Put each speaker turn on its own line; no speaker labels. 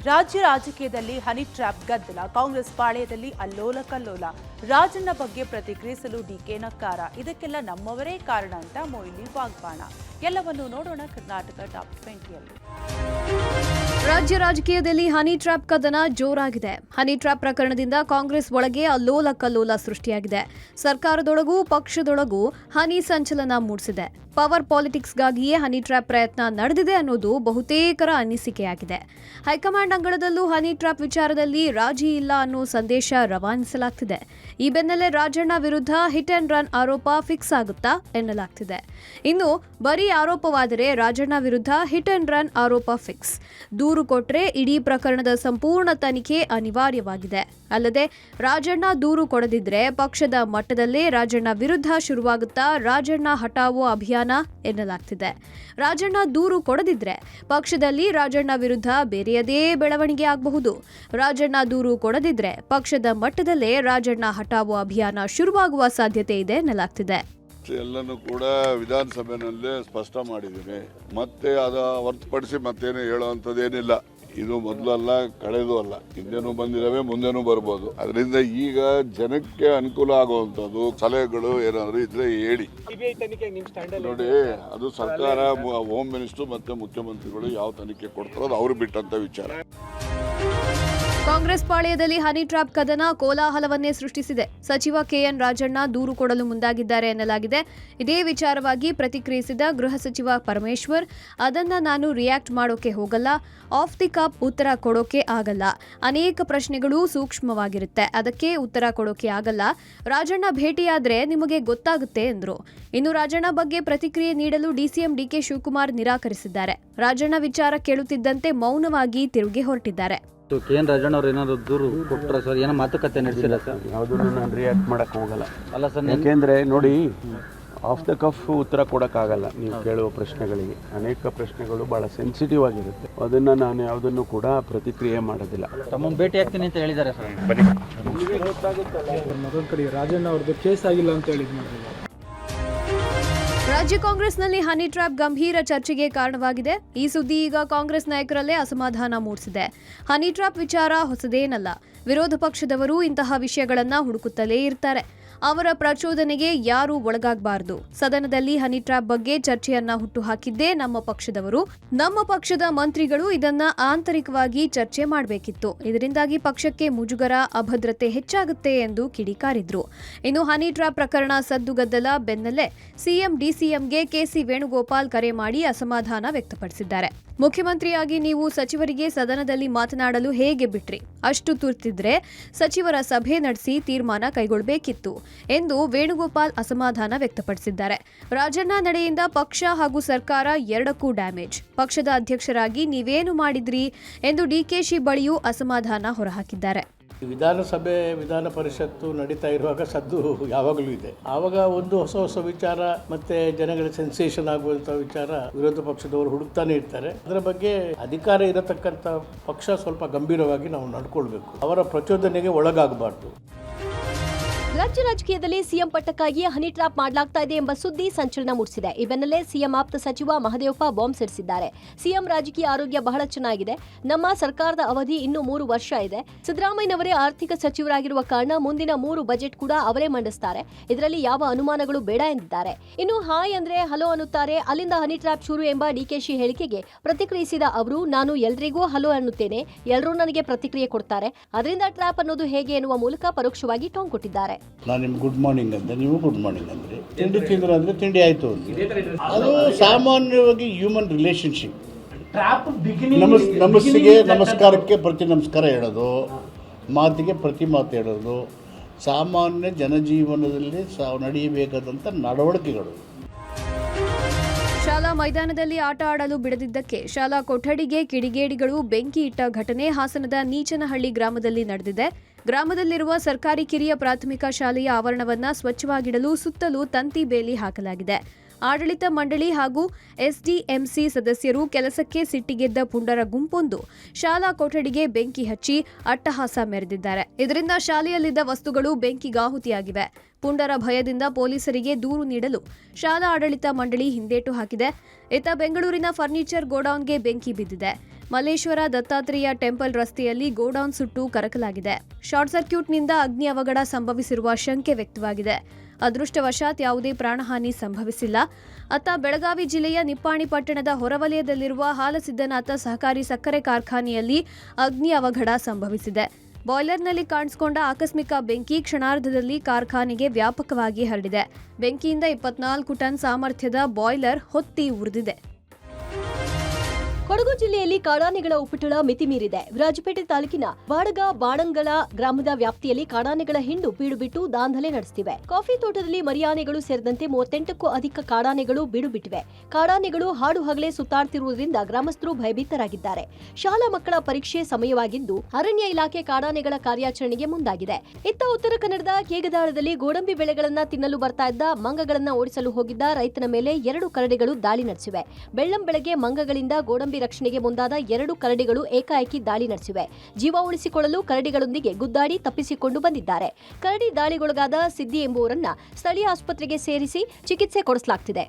ರಾಜ್ಯ ರಾಜಕೀಯದಲ್ಲಿ honey trap ಗದ್ದಲ, ಕಾಂಗ್ರೆಸ್ ಪಾಳೆಯದಲ್ಲಿ ಅಲ್ಲೋಲ ಕಲ್ಲೋಲ. ರಾಜಣ್ಣ ಬಗ್ಗೆ ಪ್ರತಿಕ್ರಿಯಿಸಲು ಡಿಕೆ ನಕ್ಕಾರ. ಇದಕ್ಕೆಲ್ಲ ನಮ್ಮವರೇ ಕಾರಣ ಅಂತ ಮೊಯ್ಲಿ ವಾಗ್ಬಾಣ. ಎಲ್ಲವನ್ನು ನೋಡೋಣ ಕರ್ನಾಟಕ ಟಾಪ್ 20ಯಲ್ಲಿ.
ರಾಜ್ಯ ರಾಜಕೀಯದಲ್ಲಿ ಹನಿ ಟ್ರ್ಯಾಪ್ ಕದನ ಜೋರಾಗಿದೆ. ಹನಿ ಟ್ರ್ಯಾಪ್ ಪ್ರಕರಣದಿಂದ ಕಾಂಗ್ರೆಸ್ ಒಳಗೆ ಅಲ್ಲೋಲ ಕಲ್ಲೋಲ ಸೃಷ್ಟಿಯಾಗಿದೆ. ಸರ್ಕಾರದೊಳಗೂ ಪಕ್ಷದೊಳಗೂ ಹನಿ ಸಂಚಲನ ಮೂಡಿಸಿದೆ. ಪವರ್ ಪಾಲಿಟಿಕ್ಸ್ಗಾಗಿಯೇ ಹನಿ ಟ್ರ್ಯಾಪ್ ಪ್ರಯತ್ನ ನಡೆದಿದೆ ಅನ್ನೋದು ಬಹುತೇಕರ ಅನಿಸಿಕೆಯಾಗಿದೆ. ಹೈಕಮಾಂಡ್ ಅಂಗಳದಲ್ಲೂ ಹನಿ ಟ್ರ್ಯಾಪ್ ವಿಚಾರದಲ್ಲಿ ರಾಜಿ ಇಲ್ಲ ಅನ್ನೋ ಸಂದೇಶ ರವಾನಿಸಲಾಗ್ತಿದೆ. ಈ ಬೆನ್ನಲ್ಲೇ ರಾಜಣ್ಣ ವಿರುದ್ಧ ಹಿಟ್ ಅಂಡ್ ರನ್ ಆರೋಪ ಫಿಕ್ಸ್ ಆಗುತ್ತಾ ಎನ್ನಲಾಗ್ತಿದೆ. ಇನ್ನು ಬರೀ ಆರೋಪವಾದರೆ ರಾಜಣ್ಣ ವಿರುದ್ಧ ಹಿಟ್ ಅಂಡ್ ರನ್ ಆರೋಪ ಫಿಕ್ಸ್. ದೂರು ಕೊಟ್ಟರೆ ಇಡೀ ಪ್ರಕರಣದ ಸಂಪೂರ್ಣ ತನಿಖೆ ಅನಿವಾರ್ಯವಾಗಿದೆ. ಅಲ್ಲದೆ ರಾಜಣ್ಣ ದೂರು ಕೊಡದಿದ್ರೆ ಪಕ್ಷದ ಮಟ್ಟದಲ್ಲೇ ರಾಜಣ್ಣ ವಿರುದ್ಧ ಶುರುವಾಗುತ್ತಾ ರಾಜಣ್ಣ ಹಠಾವೋ ಅಭಿಯಾನ ಎನ್ನಲಾಗ್ತಿದೆ. ರಾಜಣ್ಣ ದೂರು ಕೊಡದಿದ್ರೆ ಪಕ್ಷದಲ್ಲಿ ರಾಜಣ್ಣ ವಿರುದ್ಧ ಬೇರೆಯದೇ ಬೆಳವಣಿಗೆ ಆಗಬಹುದು. ರಾಜಣ್ಣ ದೂರು ಕೊಡದಿದ್ರೆ ಪಕ್ಷದ ಮಟ್ಟದಲ್ಲೇ ರಾಜಣ್ಣ ಹಠಾವೋ ಅಭಿಯಾನ ಶುರುವಾಗುವ ಸಾಧ್ಯತೆ ಇದೆ ಎನ್ನಲಾಗ್ತಿದೆ.
ಎಲ್ಲನೂ ಕೂಡ ವಿಧಾನಸಭೆನಲ್ಲೇ ಸ್ಪಷ್ಟ ಮಾಡಿದ್ದೀನಿ. ಮತ್ತೆ ಅದ ಹೊರತುಪಡಿಸಿ ಮತ್ತೇನು ಹೇಳುವಂಥದ್ದೇನಿಲ್ಲ. ಇದು ಮೊದಲಲ್ಲ, ಕಳೆದು ಅಲ್ಲ, ಹಿಂದೆನೂ ಬಂದಿದ್ದಾವೆ, ಮುಂದೆನೂ ಬರ್ಬೋದು. ಅದರಿಂದ ಈಗ ಜನಕ್ಕೆ ಅನುಕೂಲ ಆಗುವಂಥದ್ದು ಸಲಹೆಗಳು ಏನಾದರೂ ಇದ್ರೆ ಹೇಳಿ. ನೋಡಿ, ಅದು ಸರ್ಕಾರ, ಹೋಮ್ ಮಿನಿಸ್ಟರ್ ಮತ್ತೆ ಮುಖ್ಯಮಂತ್ರಿಗಳು ಯಾವ ತನಿಖೆ ಕೊಡ್ತಾರೋ ಅದು ಅವ್ರು ಬಿಟ್ಟಂತ ವಿಚಾರ.
ಕಾಂಗ್ರೆಸ್ ಪಾಳೆಯದಲ್ಲಿ ಹನಿ ಟ್ರ್ಯಾಪ್ ಕದನ ಕೋಲಾಹಲವನ್ನೇ ಸೃಷ್ಟಿಸಿದೆ. ಸಚಿವ ಕೆಎನ್ ರಾಜಣ್ಣ ದೂರು ಕೊಡಲು ಮುಂದಾಗಿದ್ದಾರೆ ಎನ್ನಲಾಗಿದೆ. ಇದೇ ವಿಚಾರವಾಗಿ ಪ್ರತಿಕ್ರಿಯಿಸಿದ ಗೃಹ ಸಚಿವ ಪರಮೇಶ್ವರ್, ಅದನ್ನ ನಾನು ರಿಯಾಕ್ಟ್ ಮಾಡೋಕೆ ಹೋಗಲ್ಲ, ಆಫ್ ದಿ ಕಪ್ ಉತ್ತರ ಕೊಡೋಕೆ ಆಗಲ್ಲ. ಅನೇಕ ಪ್ರಶ್ನೆಗಳು ಸೂಕ್ಷ್ಮವಾಗಿರುತ್ತೆ, ಅದಕ್ಕೆ ಉತ್ತರ ಕೊಡೋಕೆ ಆಗಲ್ಲ. ರಾಜಣ್ಣ ಭೇಟಿಯಾದ್ರೆ ನಿಮಗೆ ಗೊತ್ತಾಗುತ್ತೆ ಎಂದರು. ಇನ್ನು ರಾಜಣ್ಣ ಬಗ್ಗೆ ಪ್ರತಿಕ್ರಿಯೆ ನೀಡಲು ಡಿಸಿಎಂ ಡಿಕೆ ಶಿವಕುಮಾರ್ ನಿರಾಕರಿಸಿದ್ದಾರೆ. ರಾಜಣ್ಣ ವಿಚಾರ ಕೇಳುತ್ತಿದ್ದಂತೆ ಮೌನವಾಗಿ ತಿರುಗಿ ಹೊರಟಿದ್ದಾರೆ.
ಕೆಎನ್ ರಾಜಣ್ಣ ಅವ್ರು ಏನಾದ್ರು ದೂರು ಕೊಟ್ಟರೆ ಸರ್, ಏನೋ ಮಾತುಕತೆ ನಡೆಸಿಲ್ಲ ಸರ್?
ಯಾವುದನ್ನು ನಾನು ರಿಯಾಕ್ಟ್ ಮಾಡೋಕ್ಕೆ ಹೋಗಲ್ಲ.
ಅಲ್ಲ ಸರ್,
ಯಾಕೆಂದರೆ ನೋಡಿ, ಆಫ್ ದ ಕಫ್ ಉತ್ತರ ಕೊಡೋಕ್ಕಾಗಲ್ಲ. ನೀವು ಕೇಳುವ ಪ್ರಶ್ನೆಗಳಿಗೆ ಅನೇಕ ಪ್ರಶ್ನೆಗಳು ಭಾಳ ಸೆನ್ಸಿಟಿವ್ ಆಗಿರುತ್ತೆ. ಅದನ್ನು ನಾನು ಯಾವುದನ್ನು ಕೂಡ ಪ್ರತಿಕ್ರಿಯೆ ಮಾಡೋದಿಲ್ಲ.
ತಮ್ಮ ಭೇಟಿ ಆಗ್ತೀನಿ ಅಂತ ಹೇಳಿದ್ದಾರೆ ಸರ್.
ಮತ್ತೊಂದು ಕಡೆ ರಾಜಣ್ಣ ಅವ್ರದ್ದು ಕೇಸ್ ಆಗಿಲ್ಲ ಅಂತ ಹೇಳಿದ್ರು.
ರಾಜ್ಯ ಕಾಂಗ್ರೆಸ್ನಲ್ಲಿ ಹನಿ ಟ್ರ್ಯಾಪ್ ಗಂಭೀರ ಚರ್ಚೆಗೆ ಕಾರಣವಾಗಿದೆ. ಈ ಸುದ್ದಿ ಈಗ ಕಾಂಗ್ರೆಸ್ ನಾಯಕರಲ್ಲೇ ಅಸಮಾಧಾನ ಮೂಡಿಸಿದೆ. ಹನಿ ಟ್ರ್ಯಾಪ್ ವಿಚಾರ ಹೊಸದೇನಲ್ಲ. ವಿರೋಧ ಪಕ್ಷದವರು ಇಂತಹ ವಿಷಯಗಳನ್ನ ಹುಡುಕುತ್ತಲೇ ಇರ್ತಾರೆ. ಅವರ ಪ್ರಚೋದನೆಗೆ ಯಾರೂ ಒಳಗಾಗಬಾರದು. ಸದನದಲ್ಲಿ ಹನಿ ಟ್ರ್ಯಾಪ್ ಬಗ್ಗೆ ಚರ್ಚೆಯನ್ನ ಹುಟ್ಟುಹಾಕಿದ್ದೇ ನಮ್ಮ ಪಕ್ಷದವರು. ನಮ್ಮ ಪಕ್ಷದ ಮಂತ್ರಿಗಳು ಇದನ್ನ ಆಂತರಿಕವಾಗಿ ಚರ್ಚೆ ಮಾಡಬೇಕಿತ್ತು. ಇದರಿಂದಾಗಿ ಪಕ್ಷಕ್ಕೆ ಮುಜುಗರ, ಅಭದ್ರತೆ ಹೆಚ್ಚಾಗುತ್ತೆ ಎಂದು ಕಿಡಿಕಾರಿದ್ರು. ಇನ್ನು ಹನಿ ಟ್ರ್ಯಾಪ್ ಪ್ರಕರಣ ಸದ್ದುಗದ್ದಲ ಬೆನ್ನಲ್ಲೇ ಸಿಎಂ ಡಿಸಿಎಂಗೆ ಕೆಸಿ ವೇಣುಗೋಪಾಲ್ ಕರೆ ಮಾಡಿ ಅಸಮಾಧಾನ ವ್ಯಕ್ತಪಡಿಸಿದ್ದಾರೆ. ಮುಖ್ಯಮಂತ್ರಿಯಾಗಿ ನೀವು ಸಚಿವರಿಗೆ ಸದನದಲ್ಲಿ ಮಾತನಾಡಲು ಹೇಗೆ ಬಿಟ್ರಿ? ಅಷ್ಟು ತುರ್ತಿದ್ರೆ ಸಚಿವರ ಸಭೆ ನಡೆಸಿ ತೀರ್ಮಾನ ಕೈಗೊಳ್ಳಬೇಕಿತ್ತು ಎಂದು ವೇಣುಗೋಪಾಲ್ ಅಸಮಾಧಾನ ವ್ಯಕ್ತಪಡಿಸಿದ್ದಾರೆ. ರಾಜಣ್ಣ ನಡೆಯಿಂದ ಪಕ್ಷ ಹಾಗೂ ಸರ್ಕಾರ ಎರಡಕ್ಕೂ ಡ್ಯಾಮೇಜ್. ಪಕ್ಷದ ಅಧ್ಯಕ್ಷರಾಗಿ ನೀವೇನು ಮಾಡಿದ್ರಿ ಎಂದು ಡಿಕೆಶಿ ಬಳಿಯೂ ಅಸಮಾಧಾನ ಹೊರಹಾಕಿದ್ದಾರೆ.
ವಿಧಾನಸಭೆ, ವಿಧಾನ ಪರಿಷತ್ತು ನಡೀತಾ ಇರುವಾಗ ಸದ್ದು ಯಾವಾಗಲೂ ಇದೆ. ಆವಾಗ ಒಂದು ಹೊಸ ವಿಚಾರ ಮತ್ತೆ ಜನಗಳ ಸೆನ್ಸೇಷನ್ ಆಗುವಂಥ ವಿಚಾರ ವಿರೋಧ ಪಕ್ಷದವರು ಹುಡುಕ್ತಾನೆ ಇರ್ತಾರೆ. ಅದರ ಬಗ್ಗೆ ಅಧಿಕಾರ ಇರತಕ್ಕಂಥ ಪಕ್ಷ ಸ್ವಲ್ಪ ಗಂಭೀರವಾಗಿ ನಾವು ನಡ್ಕೊಳ್ಬೇಕು. ಅವರ ಪ್ರಚೋದನೆಗೆ ಒಳಗಾಗಬಾರ್ದು.
ರಾಜ್ಯ ರಾಜಕೀಯದಲ್ಲಿ ಸಿಎಂ ಪಟ್ಟಕ್ಕಾಗಿ ಹನಿ ಟ್ರ್ಯಾಪ್ ಮಾಡಲಾಗ್ತಾ ಇದೆ ಎಂಬ ಸುದ್ದಿ ಸಂಚಲನ ಮೂಡಿಸಿದೆ. ಈ ಬೆನ್ನಲ್ಲೇ ಸಿಎಂ ಆಪ್ತ ಸಚಿವ ಮಹದೇವಪ್ಪ ಬಾಂಬ್ ಸಿಡಿಸಿದ್ದಾರೆ. ಸಿಎಂ ರಾಜಕೀಯ ಆರೋಗ್ಯ ಬಹಳ ಚೆನ್ನಾಗಿದೆ. ನಮ್ಮ ಸರ್ಕಾರದ ಅವಧಿ ಇನ್ನೂ 3 ವರ್ಷ ಇದೆ. ಸಿದ್ದರಾಮಯ್ಯನವರೇ ಆರ್ಥಿಕ ಸಚಿವರಾಗಿರುವ ಕಾರಣ ಮುಂದಿನ 3 ಬಜೆಟ್ ಕೂಡ ಅವರೇ ಮಂಡಿಸ್ತಾರೆ. ಇದರಲ್ಲಿ ಯಾವ ಅನುಮಾನಗಳು ಬೇಡ ಎಂದಿದ್ದಾರೆ. ಇನ್ನು ಹಾಯ್ ಅಂದ್ರೆ ಹಲೋ ಅನ್ನುತ್ತಾರೆ, ಅಲ್ಲಿಂದ ಹನಿ ಟ್ರ್ಯಾಪ್ ಶುರು ಎಂಬ ಡಿಕೆಶಿ ಹೇಳಿಕೆಗೆ ಪ್ರತಿಕ್ರಿಯಿಸಿದ ಅವರು, ನಾನು ಎಲ್ರಿಗೂ ಹಲೋ ಅನ್ನುತ್ತೇನೆ, ಎಲ್ಲರೂ ನನಗೆ ಪ್ರತಿಕ್ರಿಯೆ ಕೊಡ್ತಾರೆ, ಅದರಿಂದ ಟ್ರ್ಯಾಪ್ ಅನ್ನೋದು ಹೇಗೆ ಎನ್ನುವ ಮೂಲಕ ಪರೋಕ್ಷವಾಗಿ ಟಾಂಗ್ ಕೊಟ್ಟಿದ್ದಾರೆ.
ನಾನು ನಿಮ್ಗೆ ಗುಡ್ ಮಾರ್ನಿಂಗ್ ಅಂದೆ, ನೀವು ಗುಡ್ ಮಾರ್ನಿಂಗ್ ಅಂದ್ರೆ, ತಿಂಡಿ ತಿಂದ್ರು ಅಂದರೆ ತಿಂಡಿ ಆಯಿತು ಅಂತ. ಅದು ಸಾಮಾನ್ಯವಾಗಿ ಹ್ಯೂಮನ್ ರಿಲೇಷನ್ಶಿಪ್. ನಮಸ್ಸಿಗೆ ನಮಸ್ಕಾರಕ್ಕೆ ಪ್ರತಿ ನಮಸ್ಕಾರ ಹೇಳೋದು, ಮಾತಿಗೆ ಪ್ರತಿ ಮಾತು ಹೇಳೋದು ಸಾಮಾನ್ಯ ಜನಜೀವನದಲ್ಲಿ ನಡೆಯಬೇಕಾದಂಥ ನಡವಳಿಕೆಗಳು.
ಶಾಲಾ ಮೈದಾನದಲ್ಲಿ ಆಟ ಆಡಲು ಬಿಡದಿದ್ದಕ್ಕೆ ಶಾಲಾ ಕೊಠಡಿಗೆ ಕಿಡಿಗೇಡಿಗಳು ಬೆಂಕಿ ಇಟ್ಟ ಘಟನೆ ಹಾಸನದ ನೀಚನಹಳ್ಳಿ ಗ್ರಾಮದಲ್ಲಿ ನಡೆದಿದೆ. ಗ್ರಾಮದಲ್ಲಿರುವ ಸರ್ಕಾರಿ ಕಿರಿಯ ಪ್ರಾಥಮಿಕ ಶಾಲೆಯ ಆವರಣವನ್ನ ಸ್ವಚ್ಛವಾಗಿಡಲು ಸುತ್ತಲೂ ತಂತಿ ಬೇಲಿ ಹಾಕಲಾಗಿದೆ. ಆಡಳಿತ ಮಂಡಳಿ ಹಾಗೂ ಎಸ್ಡಿಎಂಸಿ ಸದಸ್ಯರು ಕೆಲಸಕ್ಕೆ ಸಿಟ್ಟಿಗೆದ್ದ ಪುಂಡರ ಗುಂಪೊಂದು ಶಾಲಾ ಕೊಠಡಿಗೆ ಬೆಂಕಿ ಹಚ್ಚಿ ಅಟ್ಟಹಾಸ ಮೆರೆದಿದ್ದಾರೆ. ಇದರಿಂದ ಶಾಲೆಯಲ್ಲಿದ್ದ ವಸ್ತುಗಳು ಬೆಂಕಿಗಾಹುತಿಯಾಗಿವೆ. ಪುಂಡರ ಭಯದಿಂದ ಪೊಲೀಸರಿಗೆ ದೂರು ನೀಡಲು ಶಾಲಾ ಆಡಳಿತ ಮಂಡಳಿ ಹಿಂದೇಟು ಹಾಕಿದೆ. ಇತ್ತ ಬೆಂಗಳೂರಿನ ಫರ್ನಿಚರ್ ಗೋಡೌನ್ಗೆ ಬೆಂಕಿ ಬಿದ್ದಿದೆ. ಮಲ್ಲೇಶ್ವರ ದತ್ತಾತ್ರೇಯ ಟೆಂಪಲ್ ರಸ್ತೆಯಲ್ಲಿ ಗೋಡೌನ್ ಸುಟ್ಟು ಕರಕಲಾಗಿದೆ. ಶಾರ್ಟ್ ಸರ್ಕ್ಯೂಟ್ನಿಂದ ಅಗ್ನಿ ಅವಘಡ ಸಂಭವಿಸಿರುವ ಶಂಕೆ ವ್ಯಕ್ತವಾಗಿದೆ. ಅದೃಷ್ಟವಶಾತ್ ಯಾವುದೇ ಪ್ರಾಣಹಾನಿ ಸಂಭವಿಸಿಲ್ಲ. ಅತ್ತ ಬೆಳಗಾವಿ ಜಿಲ್ಲೆಯ ನಿಪ್ಪಾಣಿ ಪಟ್ಟಣದ ಹೊರವಲಯದಲ್ಲಿರುವ ಹಾಲಸಿದ್ದನಾಥ ಸಹಕಾರಿ ಸಕ್ಕರೆ ಕಾರ್ಖಾನೆಯಲ್ಲಿ ಅಗ್ನಿ ಅವಘಡ ಸಂಭವಿಸಿದೆ. ಬಾಯ್ಲರ್ನಲ್ಲಿ ಕಾಣಿಸಿಕೊಂಡ ಆಕಸ್ಮಿಕ ಬೆಂಕಿ ಕ್ಷಣಾರ್ಧದಲ್ಲಿ ಕಾರ್ಖಾನೆಗೆ ವ್ಯಾಪಕವಾಗಿ ಹರಡಿದೆ. ಬೆಂಕಿಯಿಂದ 24 ಟನ್ ಸಾಮರ್ಥ್ಯದ ಬಾಯ್ಲರ್ ಹೊತ್ತಿ ಉರಿದಿದೆ.
ಕೊಡಗು ಜಿಲ್ಲೆಯಲ್ಲಿ ಕಾಡಾನೆಗಳ ಉಪಟಳ ಮಿತಿ ಮೀರಿದೆ. ವಿರಾಜಪೇಟೆ ತಾಲೂಕಿನ ಬಾಡಗ ಬಾಣಂಗಲ ಗ್ರಾಮದ ವ್ಯಾಪ್ತಿಯಲ್ಲಿ ಕಾಡಾನೆಗಳ ಹಿಂಡು ಬೀಡು ಬಿಟ್ಟು ದಾಂಧಲೆ ನಡೆಸುತ್ತಿವೆ. ಕಾಫಿ ತೋಟದಲ್ಲಿ ಮರಿಯಾನೆಗಳು ಸೇರಿದಂತೆ 38ಕ್ಕೂ ಅಧಿಕ ಕಾಡಾನೆಗಳು ಬೀಡು ಬಿಟ್ಟಿವೆ. ಕಾಡಾನೆಗಳು ಹಾಡು ಹಗಲೇ ಸುತ್ತಾಡ್ತಿರುವುದರಿಂದ ಗ್ರಾಮಸ್ಥರು ಭಯಭೀತರಾಗಿದ್ದಾರೆ. ಶಾಲಾ ಮಕ್ಕಳ ಪರೀಕ್ಷೆ ಸಮಯವಾಗಿದ್ದು ಅರಣ್ಯ ಇಲಾಖೆ ಕಾಡಾನೆಗಳ ಕಾರ್ಯಾಚರಣೆಗೆ ಮುಂದಾಗಿದೆ. ಇತ್ತ ಉತ್ತರ ಕನ್ನಡದ ಕೇಗದಾಳದಲ್ಲಿ ಗೋಡಂಬಿ ಬೆಳೆಗಳನ್ನ ತಿನ್ನಲು ಬರ್ತಾ ಇದ್ದ ಮಂಗಗಳನ್ನ ಓಡಿಸಲು ಹೋಗಿದ್ದ ರೈತನ ಮೇಲೆ 2 ಕರಡಿಗಳು ದಾಳಿ ನಡೆಸಿವೆ. ಬೆಳ್ಳಂ ಬೆಳಗ್ಗೆ ಮಂಗಗಳಿಂದ ಗೋಡಂಬಿ ರಕ್ಷಣೆಗೆ ಮುಂದಾದ 2 ಕರಡಿಗಳು ಏಕಾಏಕಿ ದಾಳಿ ನಡೆಸಿವೆ. ಜೀವ ಉಳಿಸಿಕೊಳ್ಳಲು ಕರಡಿಗಳೊಂದಿಗೆ ಗುದ್ದಾಡಿ ತಪ್ಪಿಸಿಕೊಂಡು ಬಂದಿದ್ದಾರೆ. ಕರಡಿ ದಾಳಿಗೊಳಗಾದ ಸಿದ್ದಿ ಎಂಬುವರನ್ನ ಸ್ಥಳೀಯ ಆಸ್ಪತ್ರೆಗೆ ಸೇರಿಸಿ ಚಿಕಿತ್ಸೆ ಕೊಡಿಸಲಾಗುತ್ತಿದೆ.